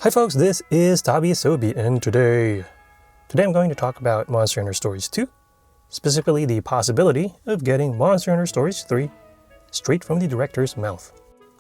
Hi folks, this is Tabi Asobi, and today I'm going to talk about Monster Hunter Stories 2, specifically the possibility of getting Monster Hunter Stories 3 straight from the director's mouth.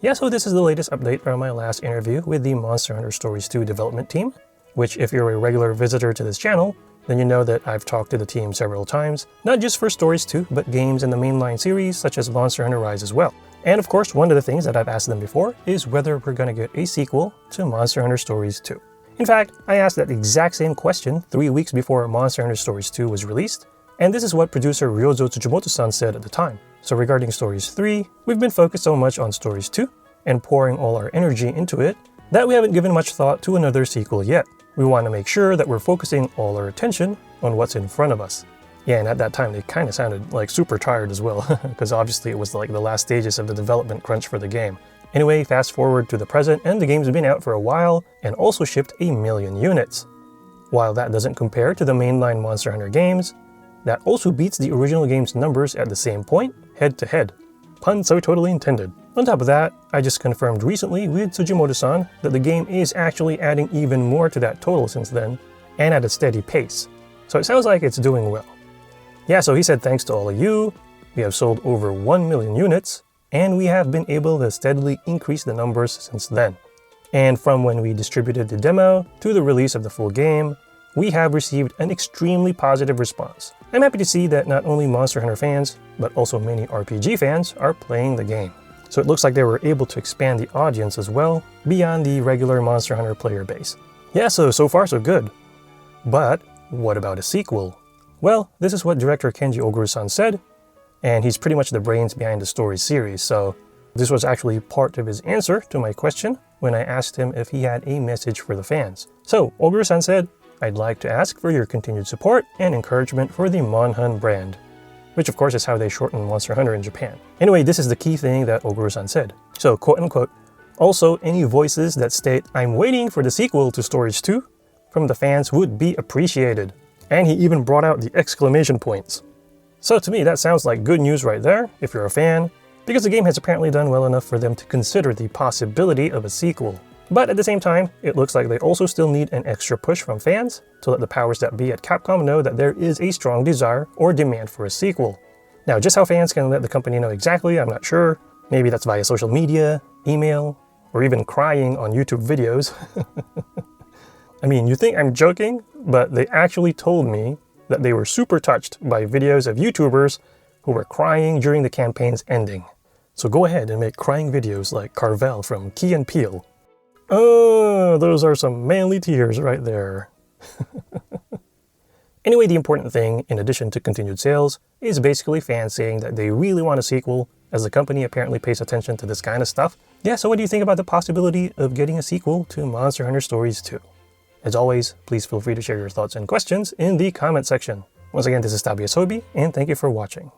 Yeah, so this is the latest update from my last interview with the Monster Hunter Stories 2 development team, which if you're a regular visitor to this channel, then you know that I've talked to the team several times, not just for Stories 2, but games in the mainline series such as Monster Hunter Rise as well. And of course, one of the things that I've asked them before is whether we're going to get a sequel to Monster Hunter Stories 2. In fact, I asked that exact same question 3 weeks before Monster Hunter Stories 2 was released, and this is what producer Ryozo Tsujimoto-san said at the time. So regarding Stories 3, we've been focused so much on Stories 2 and pouring all our energy into it that we haven't given much thought to another sequel yet. We want to make sure that we're focusing all our attention on what's in front of us. Yeah, and at that time they kind of sounded like super tired as well, because obviously it was like the last stages of the development crunch for the game. Anyway, fast forward to the present, and the game's been out for a while and also shipped 1 million units. While that doesn't compare to the mainline Monster Hunter games, that also beats the original game's numbers at the same point, head to head. Pun so totally intended. On top of that, I just confirmed recently with Tsujimoto-san that the game is actually adding even more to that total since then, and at a steady pace. So it sounds like it's doing well. Yeah, so he said thanks to all of you, we have sold over 1 million units, and we have been able to steadily increase the numbers since then. And from when we distributed the demo to the release of the full game, we have received an extremely positive response. I'm happy to see that not only Monster Hunter fans, but also many RPG fans are playing the game. So it looks like they were able to expand the audience as well, beyond the regular Monster Hunter player base. Yeah, so far so good. But what about a sequel? Well, this is what director Kenji Oguro-san said, and he's pretty much the brains behind the Stories series, so this was actually part of his answer to my question when I asked him if he had a message for the fans. So, Oguro-san said, "I'd like to ask for your continued support and encouragement for the Monhun brand," which of course is how they shorten Monster Hunter in Japan. Anyway, this is the key thing that Oguro-san said. So, quote unquote, "Also, any voices that state, 'I'm waiting for the sequel to Stories 2' from the fans would be appreciated." And he even brought out the exclamation points. So to me, that sounds like good news right there, if you're a fan, because the game has apparently done well enough for them to consider the possibility of a sequel. But at the same time, it looks like they also still need an extra push from fans to let the powers that be at Capcom know that there is a strong desire or demand for a sequel. Now, just how fans can let the company know exactly, I'm not sure. Maybe that's via social media, email, or even crying on YouTube videos. I mean, you think I'm joking, but they actually told me that they were super touched by videos of YouTubers who were crying during the campaign's ending. So go ahead and make crying videos like Carvel from Key and Peele. Oh, those are some manly tears right there. Anyway, the important thing, in addition to continued sales, is basically fans saying that they really want a sequel, as the company apparently pays attention to this kind of stuff. Yeah, so what do you think about the possibility of getting a sequel to Monster Hunter Stories 2? As always, please feel free to share your thoughts and questions in the comment section. Once again, this is Tabi Asobi, and thank you for watching.